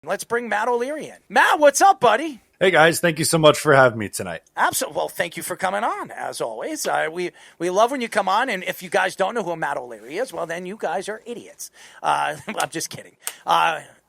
Let's bring Matt O'Leary in. Matt, what's up, buddy? Hey, guys. Thank you so much for having me tonight. Absolutely. Well, thank you for coming on, as always. We love when you come on, and if you guys don't know who Matt O'Leary is, well, then you guys are idiots. I'm just kidding.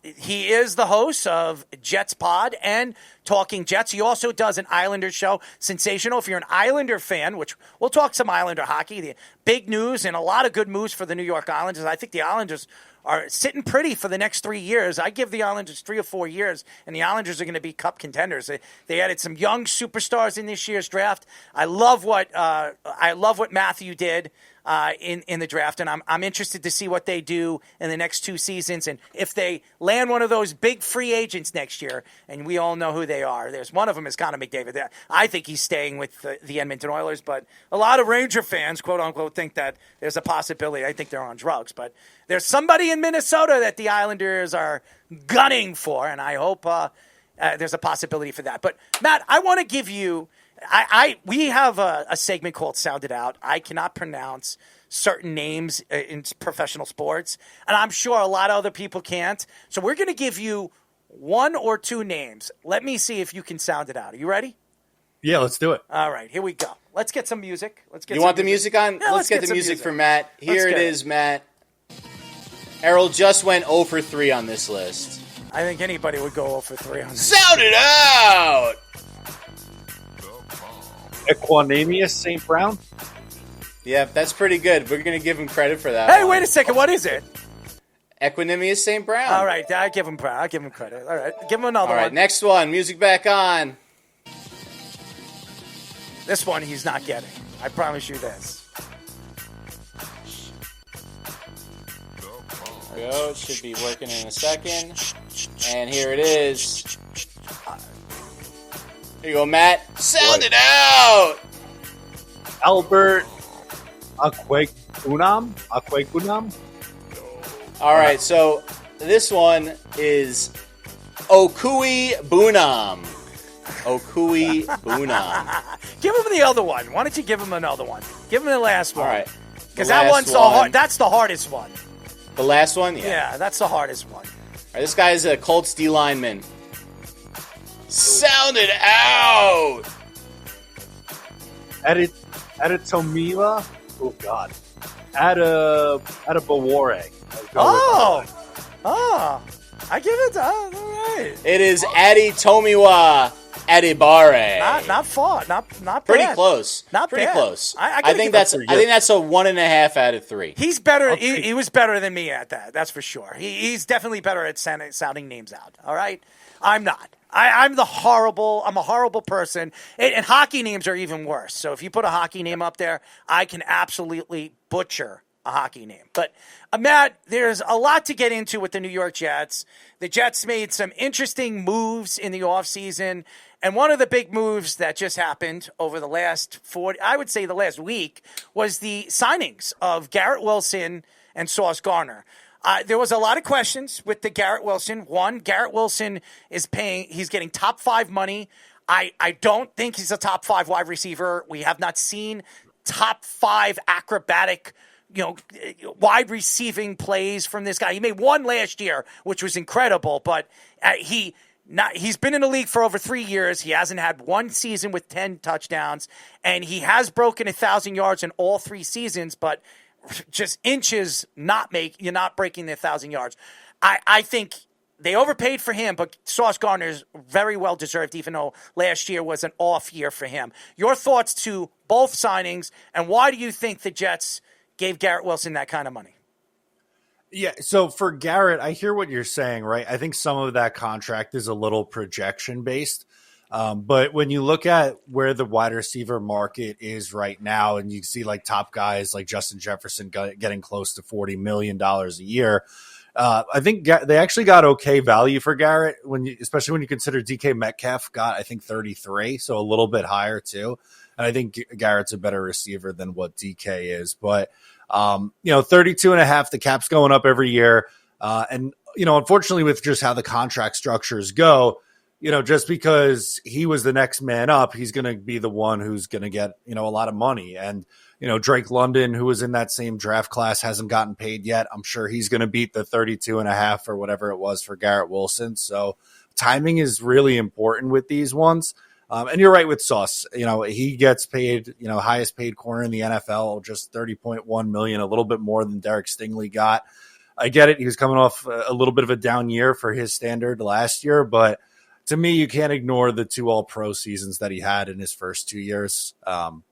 He is the host of Jets Pod and Talking Jets. He also does an Islander show, Sensational. If you're an Islander fan, which we'll talk some Islander hockey, the big news and a lot of good moves for the New York Islanders. I think the Islanders are sitting pretty for the next 3 years. I give the Islanders 3 or 4 years, and the Islanders are going to be Cup contenders. They added some young superstars in this year's draft. I love what Matthew did in the draft, and I'm interested to see what they do in the next 2 seasons, and if they land one of those big free agents next year, and we all know who they are. There's one of them is Connor McDavid. I think he's staying with the Edmonton Oilers, but a lot of Ranger fans, quote unquote, think that there's a possibility. I think they're on drugs, but there's somebody in Minnesota that the Islanders are gunning for, and I hope there's a possibility for that. But Matt, I want to give you. We have a segment called Sound It Out. I cannot pronounce certain names in professional sports, and I'm sure a lot of other people can't. So we're going to give you 1 or 2 names. Let me see if you can sound it out. Are you ready? Yeah, let's do it. All right, here we go. Let's get some music. You want the music on? Yeah, let's get the music for Matt. Here it is, Matt. Errol just went 0 for 3 on this list. I think anybody would go 0 for 3 on this. Sound it out! Equanimous St. Brown? Yeah, that's pretty good. We're going to give him credit for that. Hey, wait a second. What is it? Equanimous St. Brown. All right, I'll give him credit. All right, give him another one. All right, next one. Music back on. This one he's not getting. I promise you this. There we go. It should be working in a second. And here it is. Here you go, Matt. Sound it out! Albert Aquagunam? All right, so this one is Okui Bunam. Okui Bunam. Give him the other one. Why don't you give him another one? Give him the last one. All right. Because that one's that's the hardest one. The last one? Yeah, that's the hardest one. All right, this guy's a Colts D lineman. Sound it out! Aditomila? Oh, God. Adibaware. I give it to, all right. It is Aditomiwa Adibare. Not far. Not bad. Pretty close. Not pretty bad. close. I think that's a 1.5 out of 3. He's better. He was better than me at that. That's for sure. He's definitely better at sounding names out. All right, I'm not. I'm a horrible person. And hockey names are even worse. So if you put a hockey name up there, I can absolutely butcher a hockey name. But, Matt, there's a lot to get into with the New York Jets. The Jets made some interesting moves in the offseason. And one of the big moves that just happened over the last the last week, was the signings of Garrett Wilson and Sauce Gardner. There was a lot of questions with the Garrett Wilson. One, Garrett Wilson he's getting top 5 money. I don't think he's a top 5 wide receiver. We have not seen top 5 acrobatic, wide receiving plays from this guy. He made one last year, which was incredible, but he's been in the league for over 3 years. He hasn't had one season with 10 touchdowns, and he has broken 1,000 yards in all 3 seasons, but just inches you're not breaking the 1,000 yards. I think they overpaid for him, but Sauce Gardner is very well deserved, even though last year was an off year for him. Your thoughts to both signings, and why do you think the Jets gave Garrett Wilson that kind of money? Yeah, so for Garrett, I hear what you're saying, right? I think some of that contract is a little projection based. But when you look at where the wide receiver market is right now, and you see like top guys like Justin Jefferson getting close to $40 million a year, I think they actually got okay value for Garrett, especially when you consider DK Metcalf got, I think, 33, so a little bit higher too. And I think Garrett's a better receiver than what DK is. But, 32.5, the cap's going up every year. And unfortunately, with just how the contract structures go, just because he was the next man up, he's going to be the one who's going to get, a lot of money. And, Drake London, who was in that same draft class, hasn't gotten paid yet. I'm sure he's going to beat the 32 and a half or whatever it was for Garrett Wilson. So timing is really important with these ones. And you're right with Sauce. He gets paid, highest paid corner in the NFL, just $30.1 million, a little bit more than Derek Stingley got. I get it. He was coming off a little bit of a down year for his standard last year, but to me, you can't ignore the 2 All-Pro seasons that he had in his first 2 years.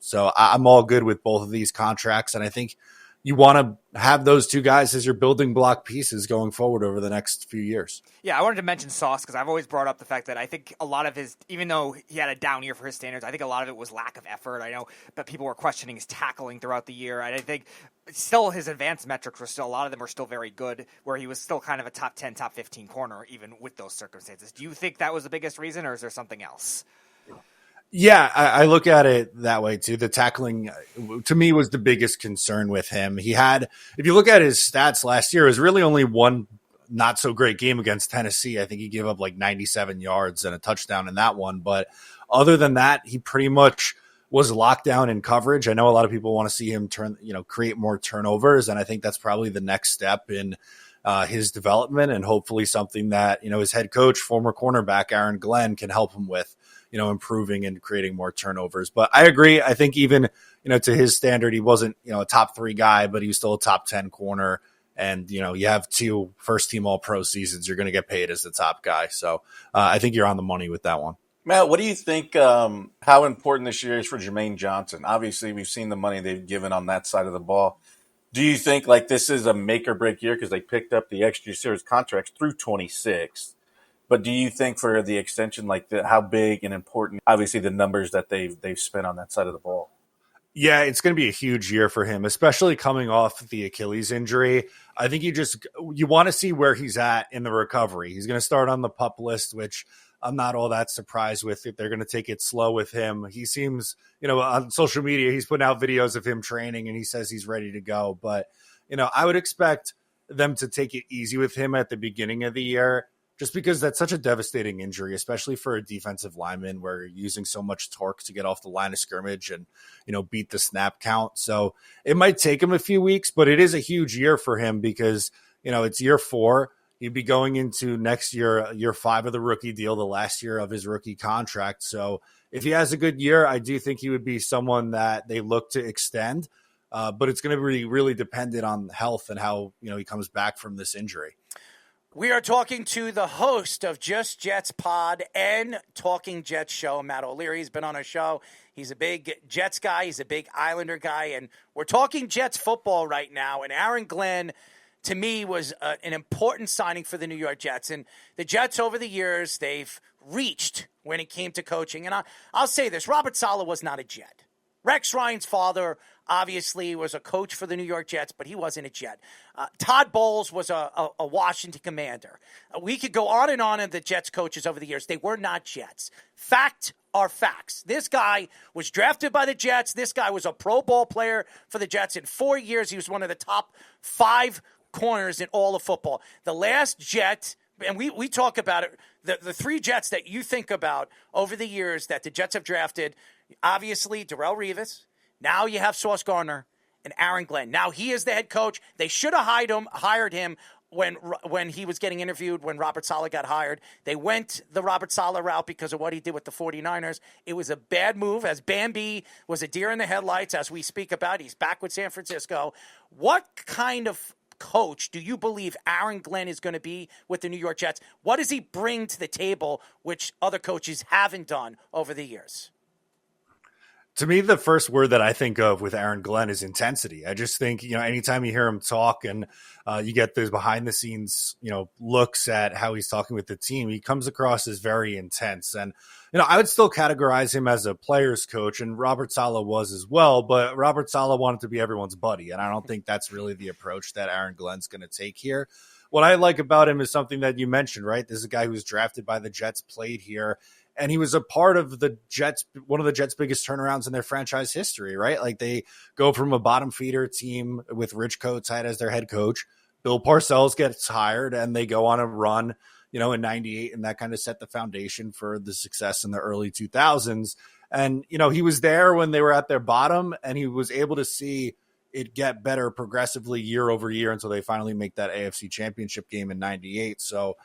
So I'm all good with both of these contracts, and I think you want to have those 2 guys as your building block pieces going forward over the next few years. Yeah, I wanted to mention Sauce because I've always brought up the fact that I think a lot of his, even though he had a down year for his standards, I think a lot of it was lack of effort. I know, but people were questioning his tackling throughout the year. And I think still his advanced metrics were still, a lot of them were still very good, where he was still kind of a top 10, top 15 corner, even with those circumstances. Do you think that was the biggest reason, or is there something else? Yeah, I look at it that way too. The tackling, to me, was the biggest concern with him. He had, if you look at his stats last year, it was really only one not so great game against Tennessee. I think he gave up like 97 yards and a touchdown in that one. But other than that, he pretty much was locked down in coverage. I know a lot of people want to see him create more turnovers, and I think that's probably the next step in his development, and hopefully something that, his head coach, former cornerback Aaron Glenn, can help him with, improving and creating more turnovers. But I agree. I think even, to his standard, he wasn't, a top 3 guy, but he was still a top 10 corner. And, you have 2 first-team All-Pro seasons, you're going to get paid as the top guy. So I think you're on the money with that one. Matt, what do you think, how important this year is for Jermaine Johnson? Obviously, we've seen the money they've given on that side of the ball. Do you think this is a make-or-break year because they picked up the extra series contracts through 26? But do you think for the extension, how big and important, obviously, the numbers that they've spent on that side of the ball? Yeah, it's going to be a huge year for him, especially coming off the Achilles injury. I think you want to see where he's at in the recovery. He's going to start on the PUP list, which I'm not all that surprised with. If they're going to take it slow with him, he seems, on social media, he's putting out videos of him training and he says he's ready to go. But, I would expect them to take it easy with him at the beginning of the year, just because that's such a devastating injury, especially for a defensive lineman where you're using so much torque to get off the line of scrimmage and, beat the snap count. So it might take him a few weeks, but it is a huge year for him because, it's year 4. He'd be going into next year, year 5 of the rookie deal, the last year of his rookie contract. So if he has a good year, I do think he would be someone that they look to extend. But it's going to be really dependent on health and how, he comes back from this injury. We are talking to the host of Just Jets Pod and Talking Jets show, Matt O'Leary. He's been on our show. He's a big Jets guy. He's a big Islander guy. And we're talking Jets football right now. And Aaron Glenn, to me, was an important signing for the New York Jets. And the Jets, over the years, they've reached when it came to coaching. And I'll say this, Robert Saleh was not a Jet. Rex Ryan's father obviously was a coach for the New York Jets, but he wasn't a Jet. Todd Bowles was a Washington Commander. We could go on in the Jets coaches over the years. They were not Jets. Fact are facts. This guy was drafted by the Jets. This guy was a Pro Bowl player for the Jets. In 4 years, he was one of the top 5 corners in all of football. The last Jet, and we talk about it, the 3 Jets that you think about over the years that the Jets have drafted, obviously Darrelle Revis. Now you have Sauce Gardner and Aaron Glenn. Now he is the head coach. They should have hired him when he was getting interviewed, when Robert Saleh got hired. They went the Robert Saleh route because of what he did with the 49ers. It was a bad move, as Bambi was a deer in the headlights, as we speak about. He's back with San Francisco. What kind of coach do you believe Aaron Glenn is going to be with the New York Jets? What does he bring to the table, which other coaches haven't done over the years? To me, the first word that I think of with Aaron Glenn is intensity. I just think, anytime you hear him talk and you get those behind the scenes, looks at how he's talking with the team, he comes across as very intense. And, I would still categorize him as a player's coach, and Robert Saleh was as well, but Robert Saleh wanted to be everyone's buddy. And I don't think that's really the approach that Aaron Glenn's going to take here. What I like about him is something that you mentioned, right? This is a guy who was drafted by the Jets, played here, and he was a part of the Jets, one of the Jets' biggest turnarounds in their franchise history, right? Like, they go from a bottom feeder team with Rich Kotite as their head coach Bill Parcells gets hired and they go on a run, in 98, and that kind of set the foundation for the success in the early 2000s. And, he was there when they were at their bottom, and he was able to see it get better progressively year over year until they finally make that AFC Championship game in 98. So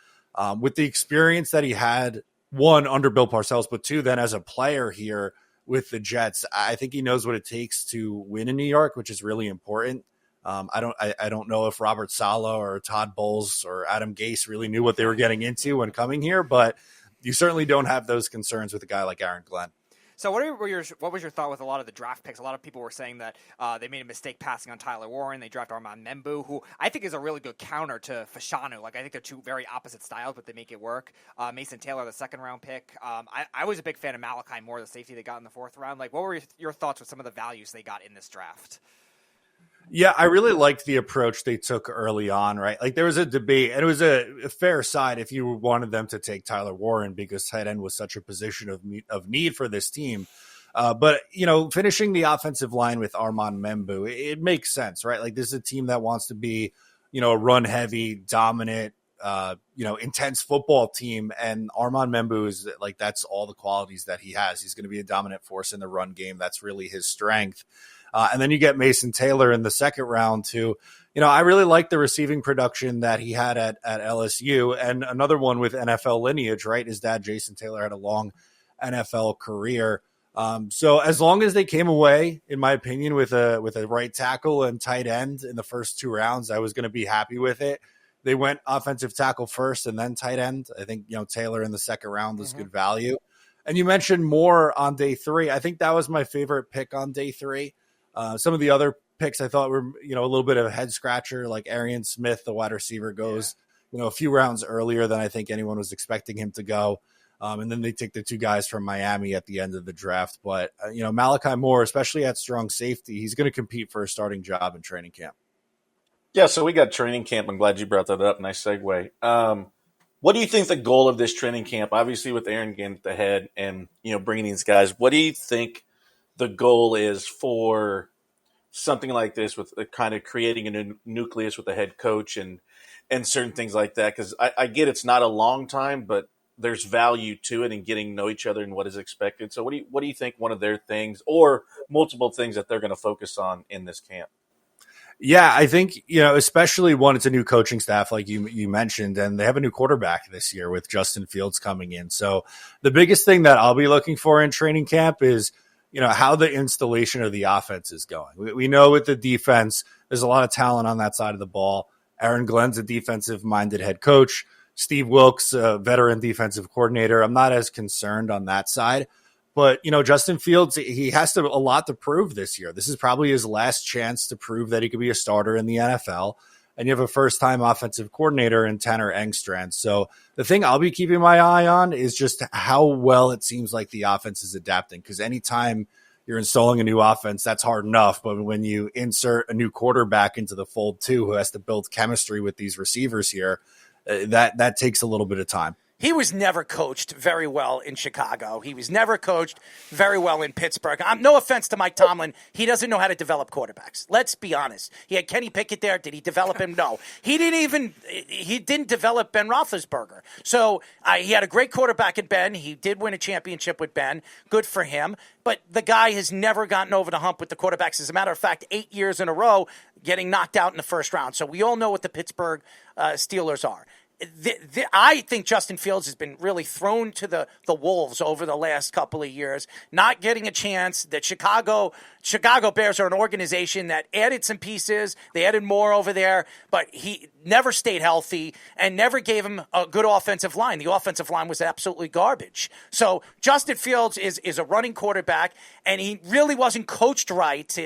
with the experience that he had, one, under Bill Parcells, but two, then as a player here with the Jets, I think he knows what it takes to win in New York, which is really important. I don't know if Robert Saleh or Todd Bowles or Adam Gase really knew what they were getting into when coming here, but you certainly don't have those concerns with a guy like Aaron Glenn. So what was your thought with a lot of the draft picks? A lot of people were saying that they made a mistake passing on Tyler Warren. They drafted Armand Membu, who I think is a really good counter to Fashanu. Like, I think they're two very opposite styles, but they make it work. Mason Taylor, the second-round pick. I was a big fan of Malachi Moore, the safety they got in the fourth round. Like, what were your thoughts with some of the values they got in this draft? Yeah, I really liked the approach they took early on, right? Like, there was a debate, and it was a fair side if you wanted them to take Tyler Warren because tight end was such a position of need for this team. But, finishing the offensive line with Armand Membu, it makes sense, right? Like, this is a team that wants to be, a run-heavy, dominant, intense football team. And Armand Membu is like, that's all the qualities that he has. He's going to be a dominant force in the run game. That's really his strength. And then you get Mason Taylor in the second round too. I really like the receiving production that he had at LSU. And another one with NFL lineage, right? His dad, Jason Taylor, had a long NFL career. So as long as they came away, in my opinion, with a right tackle and tight end in the first two rounds, I was going to be happy with it. They went offensive tackle first and then tight end. I think, Taylor in the second round was good value. And you mentioned Moore on day 3. I think that was my favorite pick on day 3. Some of the other picks I thought were, a little bit of a head scratcher, like Arian Smith, the wide receiver, goes, a few rounds earlier than I think anyone was expecting him to go. And then they take the two guys from Miami at the end of the draft. But, Malachi Moore, especially at strong safety, he's going to compete for a starting job in training camp. Yeah, so we got training camp. I'm glad you brought that up. Nice segue. What do you think the goal of this training camp, obviously with Aaron Glenn at the head and, bringing these guys, what do you think the goal is for something like this with kind of creating a nucleus with the head coach and certain things like that? Because I get it's not a long time, but there's value to it and getting to know each other and what is expected. So what do you think one of their things or multiple things that they're going to focus on in this camp? Yeah, I think, especially one, it's a new coaching staff, like you mentioned, and they have a new quarterback this year with Justin Fields coming in. So the biggest thing that I'll be looking for in training camp is, how the installation of the offense is going. We know with the defense, there's a lot of talent on that side of the ball. Aaron Glenn's a defensive-minded head coach. Steve Wilkes, a veteran defensive coordinator. I'm not as concerned on that side. But, Justin Fields, he has a lot to prove this year. This is probably his last chance to prove that he could be a starter in the NFL. And you have a first-time offensive coordinator in Tanner Engstrand. So the thing I'll be keeping my eye on is just how well it seems like the offense is adapting. Because anytime you're installing a new offense, that's hard enough. But when you insert a new quarterback into the fold too, who has to build chemistry with these receivers here, that takes a little bit of time. He was never coached very well in Chicago. He was never coached very well in Pittsburgh. No offense to Mike Tomlin. He doesn't know how to develop quarterbacks. Let's be honest. He had Kenny Pickett there. Did he develop him? No. He didn't develop Ben Roethlisberger. So he had a great quarterback in Ben. He did win a championship with Ben. Good for him. But the guy has never gotten over the hump with the quarterbacks. As a matter of fact, 8 years in a row getting knocked out in the first round. So we all know what the Pittsburgh Steelers are. I think Justin Fields has been really thrown to the wolves over the last couple of years, not getting a chance. The Chicago Bears are an organization that added some pieces. They added more over there, but he never stayed healthy and never gave him a good offensive line. The offensive line was absolutely garbage. So Justin Fields is a running quarterback, and he really wasn't coached right.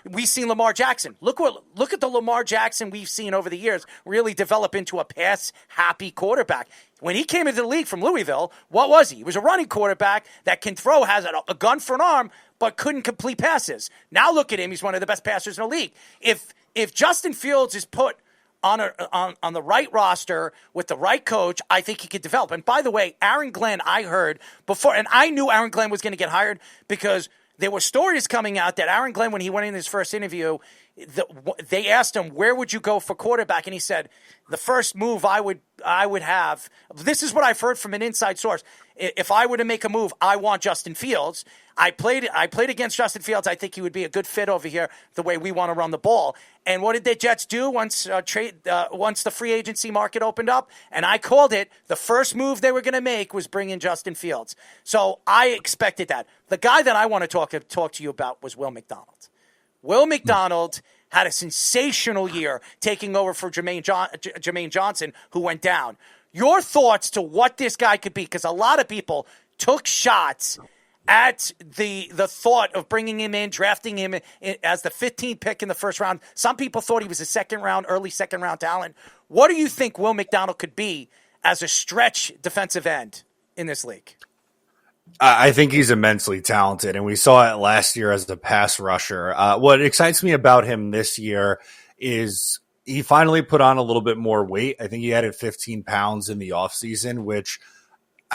We've seen Lamar Jackson. Look at the Lamar Jackson we've seen over the years really develop into a pass-happy quarterback. When he came into the league from Louisville, what was he? He was a running quarterback that can throw, has a gun for an arm, but couldn't complete passes. Now look at him. He's one of the best passers in the league. If Justin Fields is put on the right roster with the right coach, I think he could develop. And by the way, Aaron Glenn, I heard before, and I knew Aaron Glenn was going to get hired because there were stories coming out that Aaron Glenn, when he went in his first interview, they asked him, where would you go for quarterback? And he said, the first move I would have, this is what I've heard from an inside source. If I were to make a move, I want Justin Fields. I played against Justin Fields. I think he would be a good fit over here the way we want to run the ball. And what did the Jets do once the free agency market opened up? And I called it, the first move they were going to make was bring in Justin Fields. So I expected that. The guy that I want to talk to you about was Will McDonald. Will McDonald had a sensational year taking over for Jermaine Johnson, who went down. Your thoughts to what this guy could be, because a lot of people took shots at the thought of bringing him in, drafting him as the 15th pick in the first round. Some people thought he was a early second round talent. What do you think Will McDonald could be as a stretch defensive end in this league? I think he's immensely talented, and we saw it last year as a pass rusher. What excites me about him this year is he finally put on a little bit more weight. I think he added 15 pounds in the offseason, which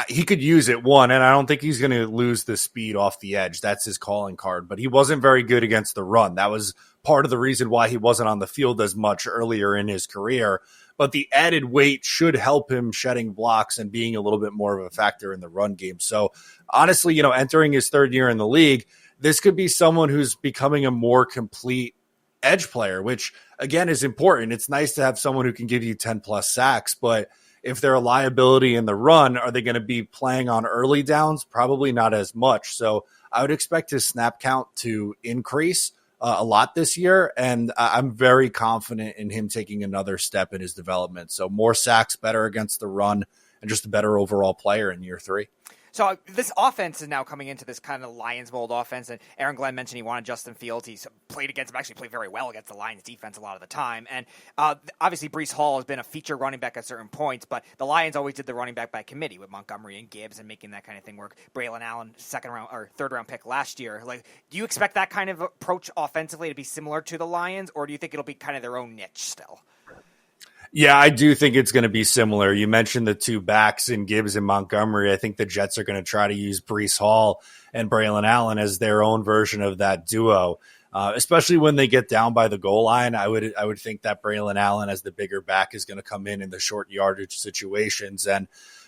he could use it, and I don't think he's going to lose the speed off the edge. That's his calling card, but he wasn't very good against the run. That was part of the reason why he wasn't on the field as much earlier in his career. But the added weight should help him shedding blocks and being a little bit more of a factor in the run game. So honestly, entering his third year in the league, this could be someone who's becoming a more complete edge player, which again is important. It's nice to have someone who can give you 10 plus sacks, but if they're a liability in the run, are they going to be playing on early downs? Probably not as much. So I would expect his snap count to increase a lot this year, and I'm very confident in him taking another step in his development. So more sacks, better against the run, and just a better overall player in year 3. So this offense is now coming into this kind of Lions mold offense, and Aaron Glenn mentioned he wanted Justin Fields. He's played against him, actually played very well against the Lions defense a lot of the time. And obviously Breece Hall has been a feature running back at certain points, but the Lions always did the running back by committee with Montgomery and Gibbs and making that kind of thing work. Braylon Allen, third round pick last year. Like, do you expect that kind of approach offensively to be similar to the Lions, or do you think it'll be kind of their own niche still? Yeah, I do think it's going to be similar. You mentioned the two backs in Gibbs and Montgomery. I think the Jets are going to try to use Breece Hall and Braylon Allen as their own version of that duo, especially when they get down by the goal line. I would think that Braylon Allen as the bigger back is going to come in the short yardage situations. And,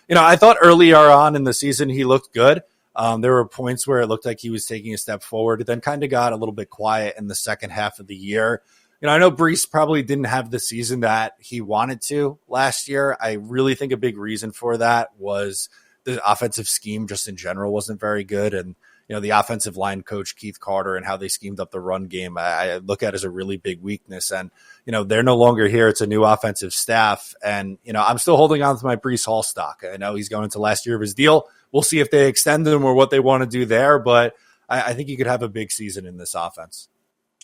I thought earlier on in the season he looked good. There were points where it looked like he was taking a step forward, then kind of got a little bit quiet in the second half of the year. I know Breece probably didn't have the season that he wanted to last year. I really think a big reason for that was the offensive scheme just in general wasn't very good. And, the offensive line coach, Keith Carter, and how they schemed up the run game, I look at as a really big weakness. And, they're no longer here. It's a new offensive staff. And, I'm still holding on to my Breece Hall stock. I know he's going into last year of his deal. We'll see if they extend him or what they want to do there. But I think he could have a big season in this offense.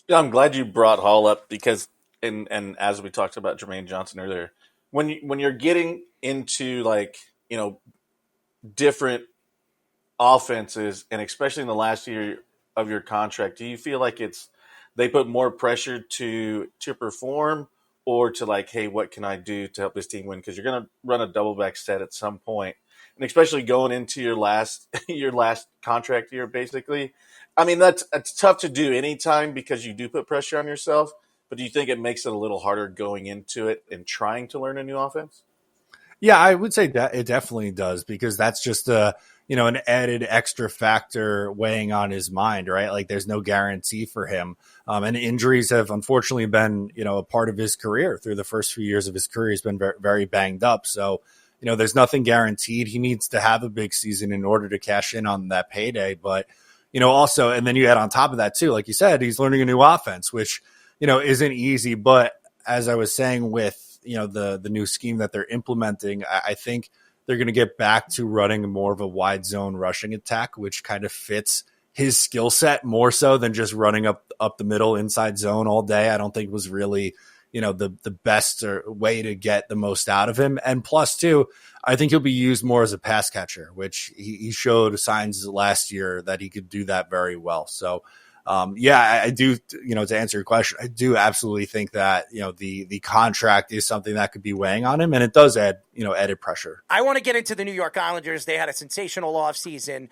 Yeah, I'm glad you brought Hall up because, and as we talked about Jermaine Johnson earlier, when you're getting into different offenses, and especially in the last year of your contract, do you feel like they put more pressure to perform or to hey, what can I do to help this team win? Because you're going to run a double back set at some point, and especially going into your last contract year, basically. I mean, it's tough to do anytime because you do put pressure on yourself, but do you think it makes it a little harder going into it and trying to learn a new offense? Yeah, I would say that it definitely does because that's just an added extra factor weighing on his mind, right? Like there's no guarantee for him. And injuries have unfortunately been, a part of his career through the first few years of his career. He's been very, very banged up. So, there's nothing guaranteed. He needs to have a big season in order to cash in on that payday. But, also, and then you add on top of that too, like you said, he's learning a new offense, which, isn't easy. But as I was saying with, the new scheme that they're implementing, I think they're going to get back to running more of a wide zone rushing attack, which kind of fits his skill set more so than just running up the middle inside zone all day. I don't think was really, the best way to get the most out of him. And plus too, I think he'll be used more as a pass catcher, which he showed signs last year that he could do that very well. So I do, to answer your question, I do absolutely think that, the contract is something that could be weighing on him, and it does add, added pressure. I want to get into the New York Islanders. They had a sensational offseason.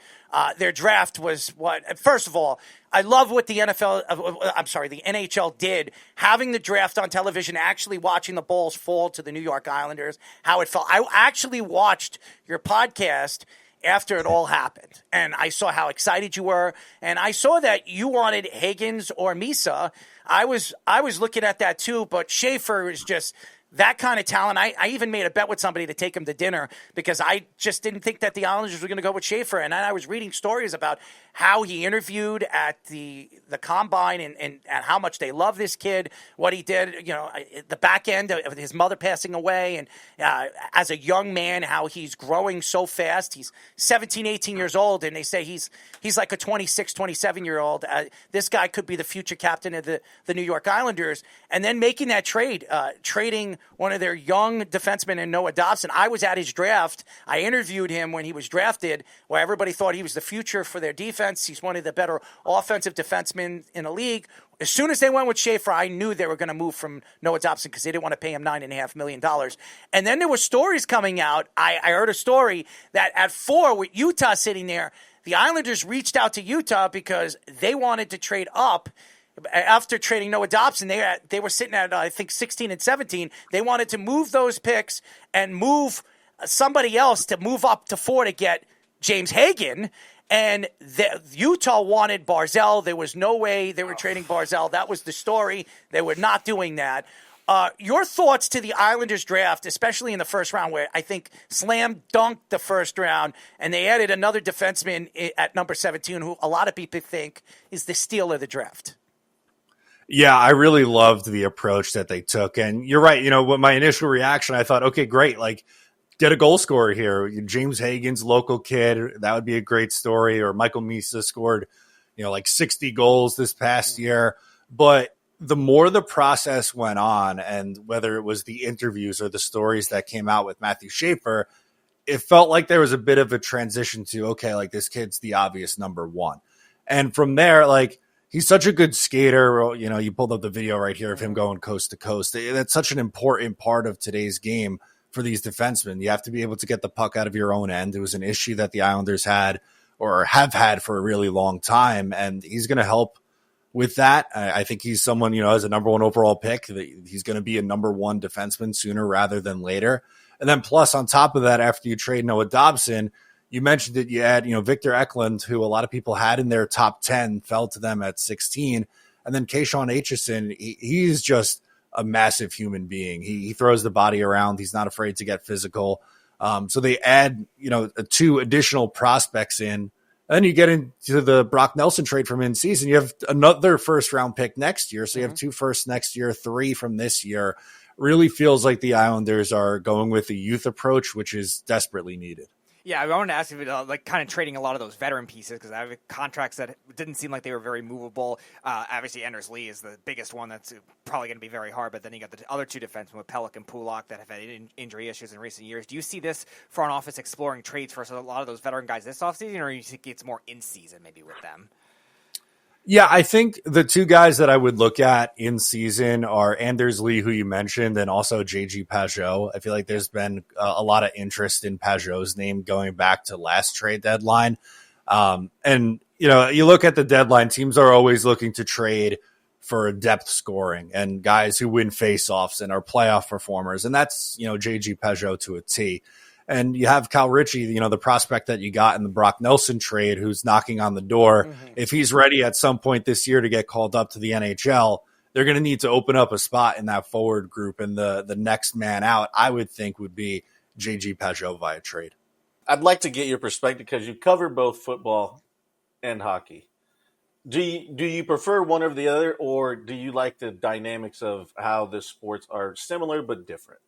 Their draft was first of all, I love what the NHL did, having the draft on television, actually watching the balls fall to the New York Islanders, how it felt. I actually watched your podcast after it all happened, and I saw how excited you were, and I saw that you wanted Higgins or Misa. I was looking at that too, but Schaefer is just that kind of talent. I even made a bet with somebody to take him to dinner because I just didn't think that the Islanders were going to go with Schaefer. And then I was reading stories about how he interviewed at the combine and how much they love this kid, what he did, the back end of his mother passing away. And as a young man, how he's growing so fast. He's 17, 18 years old, and they say he's like a 26, 27-year-old. This guy could be the future captain of the New York Islanders. And then making that trade, trading one of their young defensemen in Noah Dobson. I was at his draft. I interviewed him when he was drafted, where everybody thought he was the future for their defense. He's one of the better offensive defensemen in the league. As soon as they went with Schaefer, I knew they were going to move from Noah Dobson because they didn't want to pay him $9.5 million. And then there were stories coming out. I heard a story that at 4, with Utah sitting there, the Islanders reached out to Utah because they wanted to trade up. After trading Noah Dobson, they were sitting at, I think, 16 and 17. They wanted to move those picks and move somebody else to move up to 4 to get James Hagan. And Utah wanted Barzell. There was no way they were trading Barzell. That was the story. They were not doing that. Your thoughts to the Islanders draft, especially in the first round, where I think slam dunked the first round, and they added another defenseman at number 17, who a lot of people think is the steal of the draft. Yeah, I really loved the approach that they took. And you're right. With my initial reaction, I thought, okay, great. Like, get a goal scorer here. James Hagan's local kid. That would be a great story. Or Michael Misa scored, like 60 goals this past year. But the more the process went on, and whether it was the interviews or the stories that came out with Matthew Schaefer, it felt like there was a bit of a transition to, okay, like this kid's the obvious number one. And from there, like, he's such a good skater. You pulled up the video right here of him going coast to coast. That's such an important part of today's game for these defensemen. You have to be able to get the puck out of your own end. It was an issue that the Islanders had or have had for a really long time, and he's going to help with that. I think he's someone, as a number 1 overall pick, he's going to be a number 1 defenseman sooner rather than later. And then plus on top of that, after you trade Noah Dobson, you mentioned that you had, Victor Eklund, who a lot of people had in their top 10, fell to them at 16. And then Keishon Aitchison, he's just a massive human being. He throws the body around. He's not afraid to get physical. So they add, 2 additional prospects in. And then you get into the Brock Nelson trade from in season. You have another first-round pick next year. So you have 2 firsts next year, 3 from this year. Really feels like the Islanders are going with the youth approach, which is desperately needed. Yeah, I wanted to ask you, kind of trading a lot of those veteran pieces, because I have contracts that didn't seem like they were very movable. Obviously, Anders Lee is the biggest one that's probably going to be very hard, but then you got the other 2 defensemen with Pellick and Pulak that have had injury issues in recent years. Do you see this front office exploring trades for a lot of those veteran guys this offseason, or do you think it's more in-season maybe with them? Yeah, I think the 2 guys that I would look at in season are Anders Lee, who you mentioned, and also JG Pageau. I feel like there's been a lot of interest in Pageau's name going back to last trade deadline. And, you look at the deadline, teams are always looking to trade for depth scoring and guys who win faceoffs and are playoff performers. And that's, JG Pageau to a T. And you have Cal Ritchie, the prospect that you got in the Brock Nelson trade, who's knocking on the door. Mm-hmm. If he's ready at some point this year to get called up to the NHL, they're going to need to open up a spot in that forward group. And the next man out, I would think, would be JG Pageau via trade. I'd like to get your perspective because you cover both football and hockey. Do you prefer one or the other, or do you like the dynamics of how the sports are similar but different?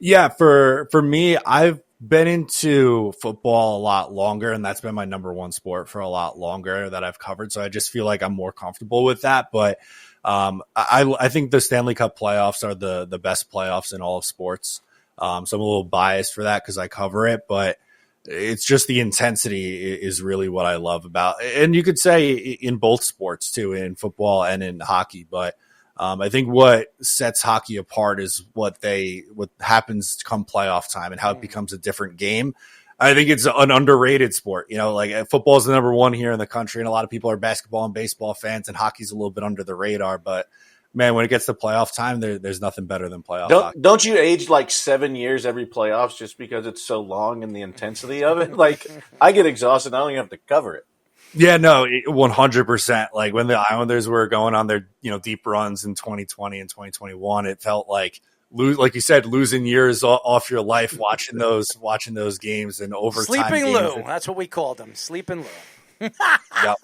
Yeah, for me, I've been into football a lot longer, and that's been my number 1 sport for a lot longer that I've covered. So I just feel like I'm more comfortable with that. But I think the Stanley Cup playoffs are the best playoffs in all of sports. So I'm a little biased for that because I cover it. But it's just the intensity is really what I love about, and you could say in both sports too, in football and in hockey. But I think what sets hockey apart is what happens come playoff time and how it becomes a different game. I think it's an underrated sport. Like football is the number one here in the country, and a lot of people are basketball and baseball fans, and hockey's a little bit under the radar. But man, when it gets to playoff time, there's nothing better than playoff hockey. Don't you age like 7 years every playoffs just because it's so long and the intensity of it? Like, I get exhausted. I don't even have to cover it. Yeah, no, 100%. Like when the Islanders were going on their deep runs in 2020 and 2021, it felt like you said, losing years off your life watching those games and overtime. Sleeping games. Lou, that's what we called him, Sleeping Lou. Yep.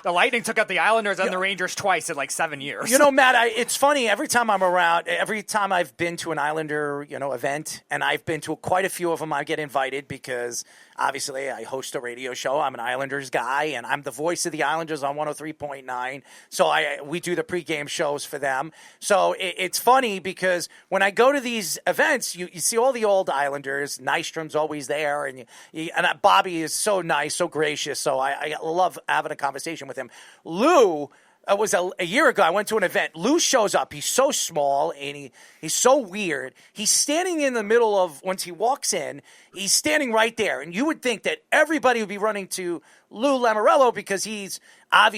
The Lightning took out the Islanders and the Rangers twice in like 7 years. Matt, it's funny. Every time I'm around, every time I've been to an Islander, event, and I've been to quite a few of them, I get invited because obviously I host a radio show. I'm an Islanders guy, and I'm the voice of the Islanders on 103.9. So we do the pregame shows for them. So it's funny because when I go to these events, you see all the old Islanders. Nystrom's always there, and Bobby is so nice, so gracious. So I love having a conversation with him. Lou, it was a year ago, I went to an event. Lou shows up. He's so small, and he's so weird. He's standing in the middle of, once he walks in, he's standing right there. And you would think that everybody would be running to Lou Lamoriello because he's a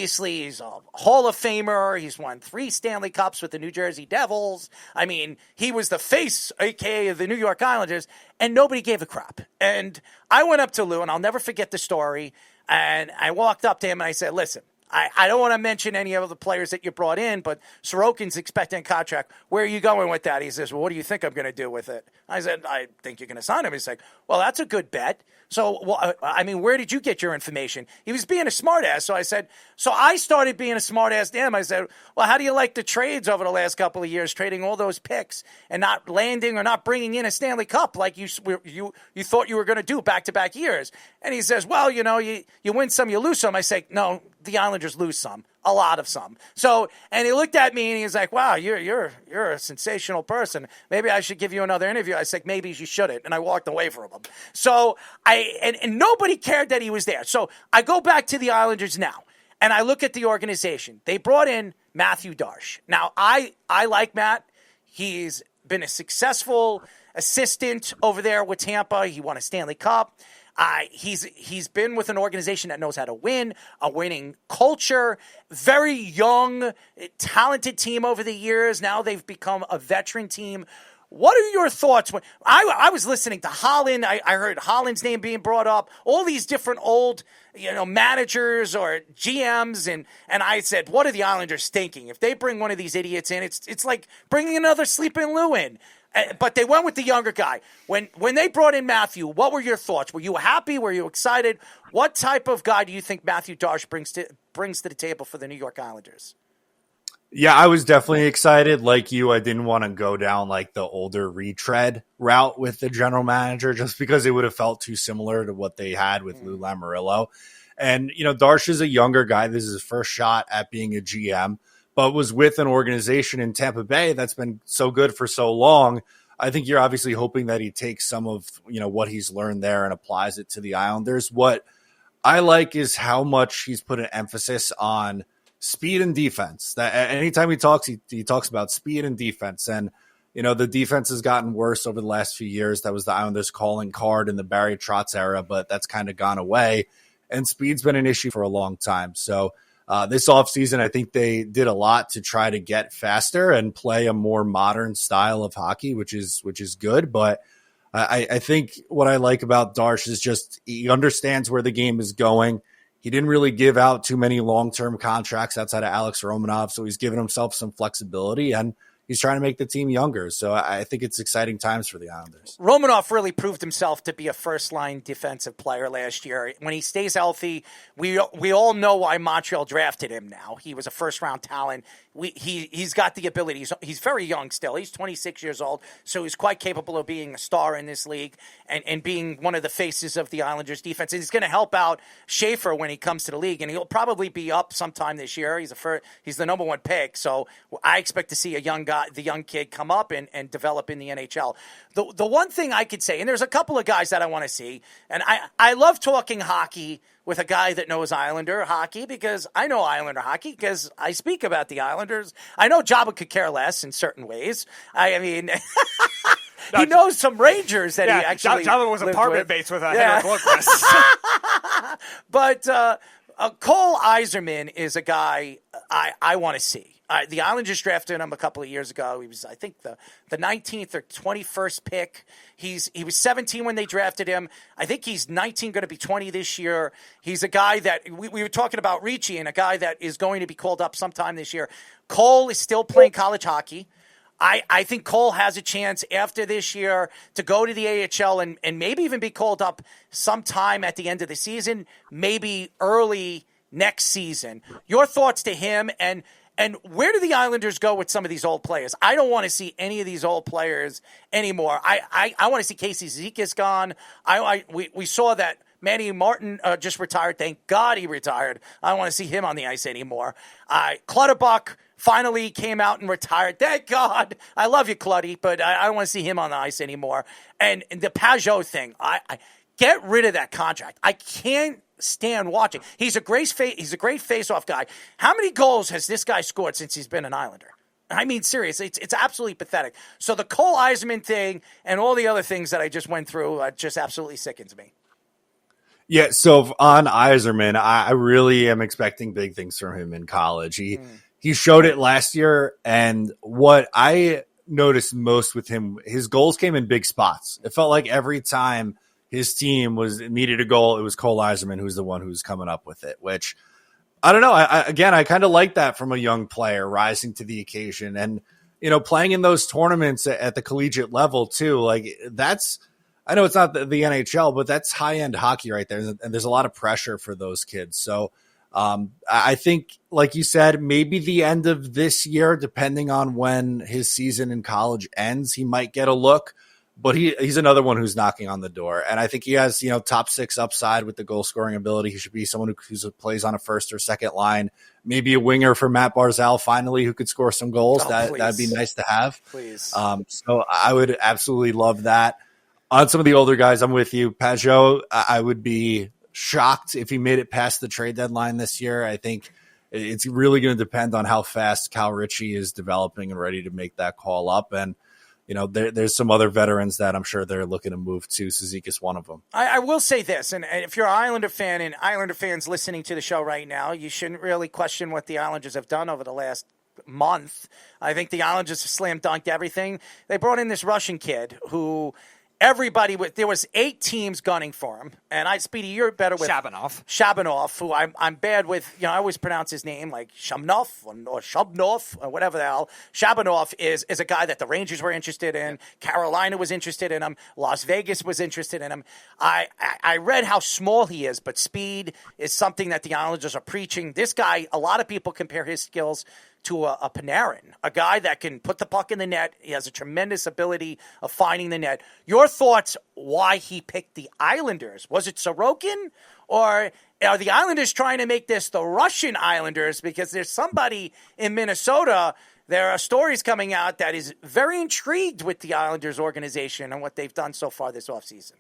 Hall of Famer. He's won 3 Stanley Cups with the New Jersey Devils. I mean, he was the face, a.k.a. the New York Islanders, and nobody gave a crap. And I went up to Lou, and I'll never forget the story. And I walked up to him, and I said, listen, I don't want to mention any of the players that you brought in, but Sorokin's expecting a contract. Where are you going with that? He says, well, what do you think I'm going to do with it? I said, I think you're going to sign him. He's like, well, that's a good bet. So, where did you get your information? He was being a smartass. So I said, so I started being a smartass to him. I said, well, how do you like the trades over the last couple of years, trading all those picks and not landing or not bringing in a Stanley Cup like you thought you were going to do back-to-back years? And he says, well, you win some, you lose some. I say, no, the Islanders lose some. A lot of some. So, and he looked at me and he was like, wow, you're a sensational person. Maybe I should give you another interview. I said, maybe you shouldn't. And I walked away from him. So and nobody cared that he was there. So I go back to the Islanders now and I look at the organization. They brought in Matthew Darche. Now, I like Matt. He's been a successful assistant over there with Tampa. He won a Stanley Cup. He's been with an organization that knows how to win, a winning culture, very young, talented team over the years. Now they've become a veteran team. What are your thoughts? When I was listening to Holland, I heard Holland's name being brought up, all these different old managers or GMs, and I said, what are the Islanders thinking? If they bring one of these idiots in, it's like bringing another Sleeping Lou in. But they went with the younger guy. When they brought in Matthew, what were your thoughts? Were you happy? Were you excited? What type of guy do you think Matthew Darche brings to the table for the New York Islanders? Yeah, I was definitely excited. Like you, I didn't want to go down like the older retread route with the general manager just because it would have felt too similar to what they had with Lou Lamoriello. And, Darche is a younger guy. This is his first shot at being a GM, but was with an organization in Tampa Bay that's been so good for so long. I think you're obviously hoping that he takes some of, what he's learned there and applies it to the Islanders. What I like is how much he's put an emphasis on speed and defense. That anytime he talks, he talks about speed and defense. And, the defense has gotten worse over the last few years. That was the Islanders' calling card in the Barry Trotz era, but that's kind of gone away. And speed's been an issue for a long time. So, this offseason, I think they did a lot to try to get faster and play a more modern style of hockey, which is good. But I think what I like about Darche is just he understands where the game is going. He didn't really give out too many long-term contracts outside of Alex Romanov, so he's given himself some flexibility, and he's trying to make the team younger. So I think it's exciting times for the Islanders. Romanov really proved himself to be a first-line defensive player last year. When he stays healthy, we all know why Montreal drafted him now. He was a first-round talent. He's got the ability. He's very young still. He's 26 years old, so he's quite capable of being a star in this league and being one of the faces of the Islanders' defense. And he's going to help out Schaefer when he comes to the league, and he'll probably be up sometime this year. He's the number one pick, so I expect to see a young guy the young kid come up and develop in the NHL. The one thing I could say, and there's a couple of guys that I want to see, and I love talking hockey with a guy that knows Islander hockey because I know Islander hockey because I speak about the Islanders. I know Joba could care less in certain ways. I mean, he knows some Rangers that he actually Joba was apartment based with Henrik Lundqvist. But Cole Yzerman is a guy I want to see. The Islanders drafted him a couple of years ago. He was, I think, the 19th or 21st pick. He was 17 when they drafted him. I think he's 19, going to be 20 this year. He's a guy that we were talking about Ricci, and a guy that is going to be called up sometime this year. Cole is still playing college hockey. I think Cole has a chance after this year to go to the AHL and maybe even be called up sometime at the end of the season, maybe early next season. Your thoughts to him, and where do the Islanders go with some of these old players? I don't want to see any of these old players anymore. I want to see Casey Zizekas gone. We saw that Manny Martin just retired. Thank God he retired. I don't want to see him on the ice anymore. Clutterbuck finally came out and retired. Thank God. I love you, Clutty, but I don't want to see him on the ice anymore. And the Pajot thing, I get rid of that contract. I can't stand watching. He's a great face-off guy. How many goals has this guy scored since he's been an Islander? I mean, seriously, it's absolutely pathetic. So the Cole Yzerman thing and all the other things that I just went through just absolutely sickens me. Yeah, so on Yzerman, I really am expecting big things from him in college. He showed it last year, and what I noticed most with him, his goals came in big spots. It felt like every time his team needed a goal, it was Cole Yzerman who's the one who's coming up with it, which I don't know. I kind of like that from a young player rising to the occasion and, playing in those tournaments at the collegiate level too. Like I know it's not the NHL, but that's high end hockey right there. And there's a lot of pressure for those kids. So I think, like you said, maybe the end of this year, depending on when his season in college ends, he might get a look. But he's another one who's knocking on the door. And I think he has, top six upside with the goal scoring ability. He should be someone who plays on a first or second line, maybe a winger for Matt Barzal finally who could score some goals. That'd be nice to have. Please. So I would absolutely love that. On some of the older guys, I'm with you. Pajot, I would be shocked if he made it past the trade deadline this year. I think it's really going to depend on how fast Cal Ritchie is developing and ready to make that call up. And, there's some other veterans that I'm sure they're looking to move to. Zizekas, one of them. I will say this, and if you're an Islander fan and Islander fans listening to the show right now, you shouldn't really question what the Islanders have done over the last month. I think the Islanders have slam dunked everything. They brought in this Russian kid who there was 8 teams gunning for him, and Speedy, you're better with Shabanov, who I'm bad with. I always pronounce his name like Shamnov or Shubnov or whatever the hell. Shabanov is a guy that the Rangers were interested in. Carolina was interested in him. Las Vegas was interested in him. I read how small he is, but speed is something that the Islanders are preaching. This guy, a lot of people compare his skills to a Panarin, a guy that can put the puck in the net. He has a tremendous ability of finding the net. Your thoughts why he picked the Islanders? Was it Sorokin? Or are the Islanders trying to make this the Russian Islanders? Because there's somebody in Minnesota, there are stories coming out that is very intrigued with the Islanders organization and what they've done so far this offseason.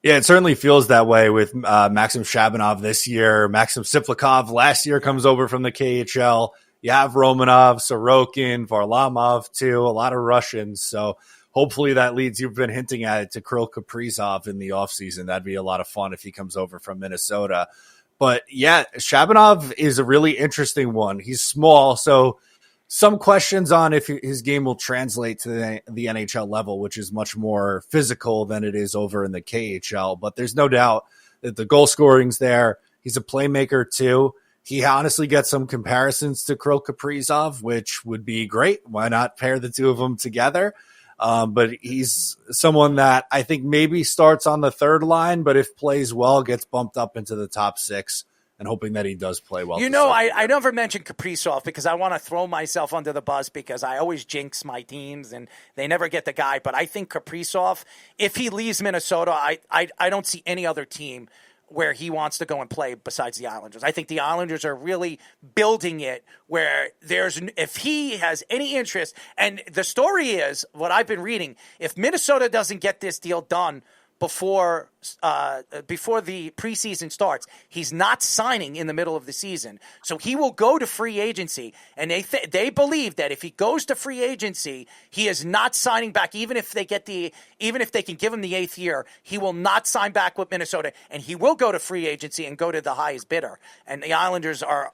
Yeah, it certainly feels that way with Maxim Shabanov this year. Maxim Siplikov last year comes over from the KHL. You have Romanov, Sorokin, Varlamov, too, a lot of Russians. So hopefully that leads, you've been hinting at it, to Kirill Kaprizov in the offseason. That'd be a lot of fun if he comes over from Minnesota. But yeah, Shabanov is a really interesting one. He's small, so some questions on if his game will translate to the NHL level, which is much more physical than it is over in the KHL. But there's no doubt that the goal scoring's there. He's a playmaker, too. He honestly gets some comparisons to Kirill Kaprizov, which would be great. Why not pair the two of them together? But he's someone that I think maybe starts on the third line, but if plays well, gets bumped up into the top 6, and hoping that he does play well. I never mentioned Kaprizov because I want to throw myself under the bus because I always jinx my teams and they never get the guy. But I think Kaprizov, if he leaves Minnesota, I don't see any other team where he wants to go and play besides the Islanders. I think the Islanders are really building it where if he has any interest, and the story is, what I've been reading, if Minnesota doesn't get this deal done before the preseason starts, he's not signing in the middle of the season. So he will go to free agency, and they believe that if he goes to free agency, he is not signing back. Even if they can give him the 8th year, he will not sign back with Minnesota, and he will go to free agency and go to the highest bidder. And the Islanders are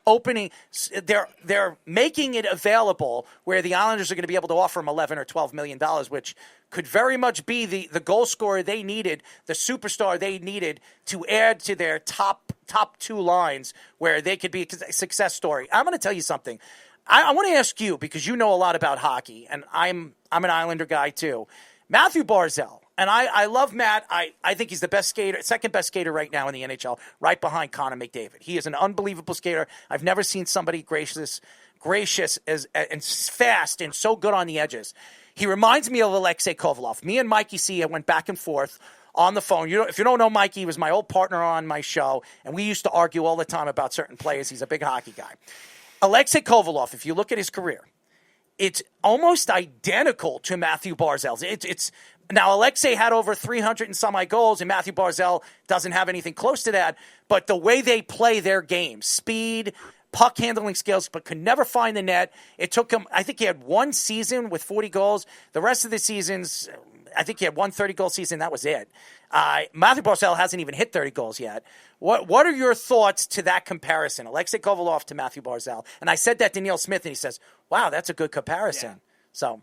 they're making it available where the Islanders are going to be able to offer him $11 or $12 million, which could very much be the goal scorer they needed, the superstar they needed to add to their top 2 lines where they could be a success story. I'm going to tell you something. I want to ask you, because you know a lot about hockey, and I'm an Islander guy too. Matthew Barzal, and I love Matt. I think he's the best skater, second best skater right now in the NHL, right behind Connor McDavid. He is an unbelievable skater. I've never seen somebody gracious and fast and so good on the edges. He reminds me of Alexei Kovalov. Me and Mikey C went back and forth on the phone. If you don't know Mikey, he was my old partner on my show, and we used to argue all the time about certain players. He's a big hockey guy. Alexei Kovalov, if you look at his career, it's almost identical to Matthew Barzal's. It's now Alexei had over 300 and some odd goals, and Matthew Barzal doesn't have anything close to that. But the way they play their game, speed, puck handling skills, but could never find the net. It took him, I think he had one season with 40 goals. The rest of the seasons, I think he had one 30-goal season. That was it. Matthew Barzal hasn't even hit 30 goals yet. What are your thoughts to that comparison, Alexei Kovalov to Matthew Barzal? And I said that to Neil Smith, and he says, wow, that's a good comparison. Yeah. So...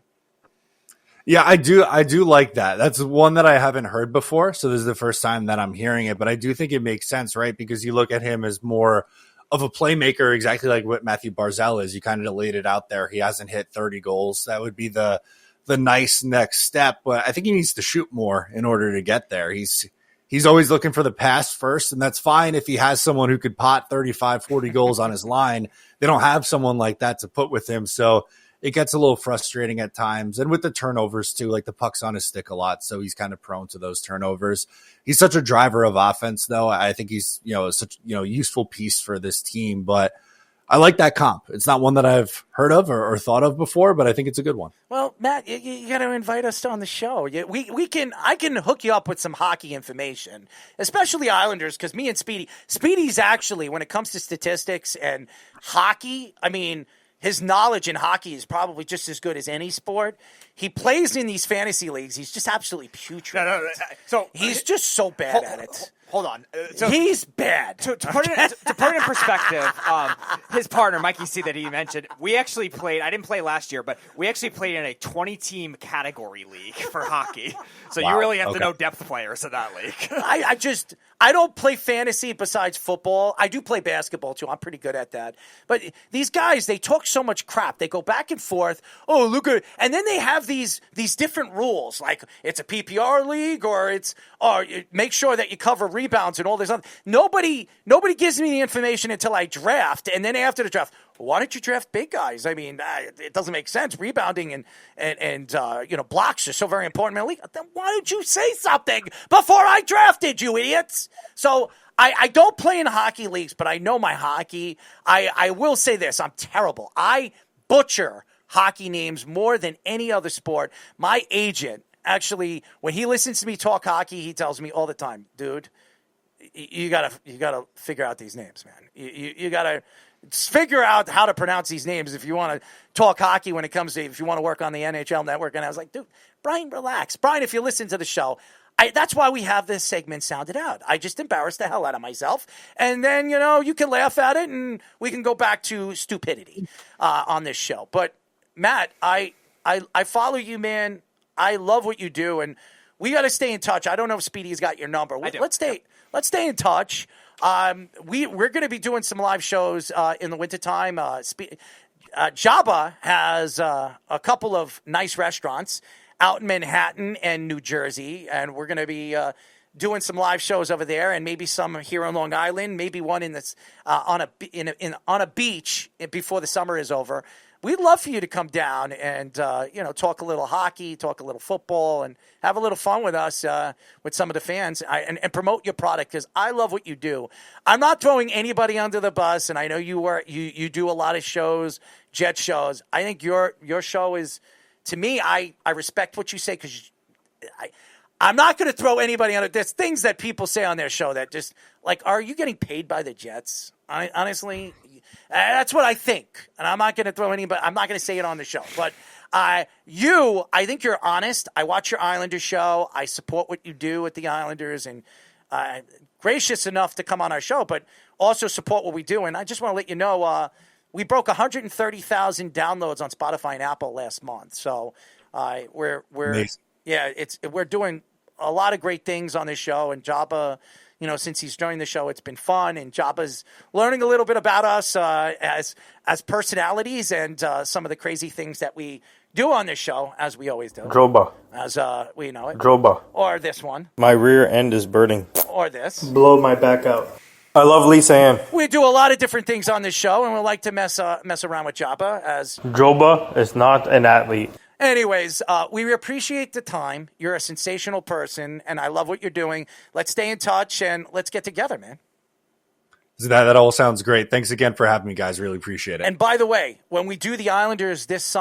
Yeah, I do like that. That's one that I haven't heard before, so this is the first time that I'm hearing it, but I do think it makes sense, right? Because you look at him as more of a playmaker, exactly like what Matthew Barzal is. You kind of laid it out there. He hasn't hit 30 goals. That would be the nice next step, but I think he needs to shoot more in order to get there. He's always looking for the pass first, and that's fine if he has someone who could pot 35, 40 goals on his line. They don't have someone like that to put with him, so it gets a little frustrating at times. And with the turnovers too, like the puck's on his stick a lot, so he's kind of prone to those turnovers. He's such a driver of offense, though. I think he's, such, useful piece for this team, but I like that comp. It's not one that I've heard of or thought of before, but I think it's a good one. Well, Matt, you got to invite us on the show. I can hook you up with some hockey information, especially Islanders, because me and Speedy's actually, when it comes to statistics and hockey, I mean, his knowledge in hockey is probably just as good as any sport. He plays in these fantasy leagues. He's just absolutely putrid. So he's just so bad at it. Hold on. He's bad. To put it in perspective, his partner, Mikey C, that he mentioned, we actually played, I didn't play last year, but we actually played in a 20-team category league for hockey. So you really have to know depth players in that league. I don't play fantasy besides football. I do play basketball, too. I'm pretty good at that. But these guys, they talk so much crap. They go back and forth. Oh, look at it. And then they have these different rules, like it's a PPR league or make sure that you cover rebounds and all this other. Nobody gives me the information until I draft, and then after the draft, why don't you draft big guys? I mean, it doesn't make sense. Rebounding and blocks are so very important in the league. Then why don't you say something before I drafted, you idiots? So I don't play in hockey leagues, but I know my hockey. I will say this: I'm terrible. I butcher hockey names more than any other sport. My agent, actually, when he listens to me talk hockey, he tells me all the time, dude, you gotta figure out these names, man. You gotta figure out how to pronounce these names if you want to talk hockey when it comes to, if you want to work on the NHL network. And I was like, dude, Brian, relax. Brian, if you listen to the show, that's why we have this segment sounded out. I just embarrassed the hell out of myself. And then, you can laugh at it and we can go back to stupidity on this show. But Matt, I follow you, man. I love what you do, and we got to stay in touch. I don't know if Speedy's got your number. Let's stay in touch. We're going to be doing some live shows in the wintertime. Joba has a couple of nice restaurants out in Manhattan and New Jersey, and we're going to be doing some live shows over there, and maybe some here on Long Island, maybe one in this on a beach before the summer is over. we'd love for you to come down and talk a little hockey, talk a little football, and have a little fun with us, with some of the fans, and promote your product, because I love what you do. I'm not throwing anybody under the bus, and I know you do a lot of shows, Jet shows. I think your show is, to me, I respect what you say, because I'm not going to throw anybody under. There's things that people say on their show that just, like, are you getting paid by the Jets? Honestly, that's what I think. And I'm not going to throw anybody, I'm not going to say it on the show. But I think you're honest. I watch your Islanders show. I support what you do with the Islanders, and gracious enough to come on our show, but also support what we do. And I just want to let you know, we broke 130,000 downloads on Spotify and Apple last month. So we're Amazing. Yeah, we're doing a lot of great things on this show, and Joba, since he's joined the show, it's been fun, and Joba's learning a little bit about us as personalities, and some of the crazy things that we do on this show, as we always do. Joba. As we know it. Joba. Or this one. My rear end is burning. Or this. Blow my back out. I love Lisa Ann. We do a lot of different things on this show, and we like to mess around with Joba as Joba is not an athlete. Anyways, we appreciate the time. You're a sensational person, and I love what you're doing. Let's stay in touch, and let's get together, man. That all sounds great. Thanks again for having me, guys. Really appreciate it. And by the way, when we do the Islanders this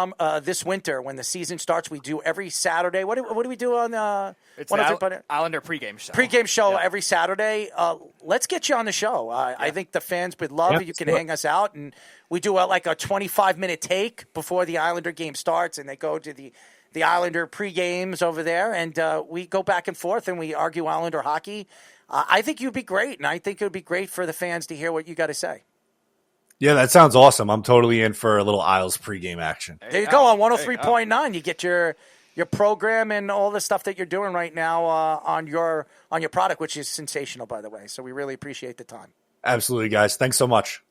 winter, when the season starts, we do every Saturday. What do we do on it's the Islander pregame show? Pregame show every Saturday. Let's get you on the show. I think the fans would love it. You can hang us out, and we do a 25-minute take before the Islander game starts, and they go to the Islander pre-games over there, and we go back and forth, and we argue Islander hockey. I think you'd be great, and I think it would be great for the fans to hear what you got to say. Yeah, that sounds awesome. I'm totally in for a little Isles pregame action. There you go on 103.9. You get your program and all the stuff that you're doing right now on your product, which is sensational, by the way. So we really appreciate the time. Absolutely, guys. Thanks so much.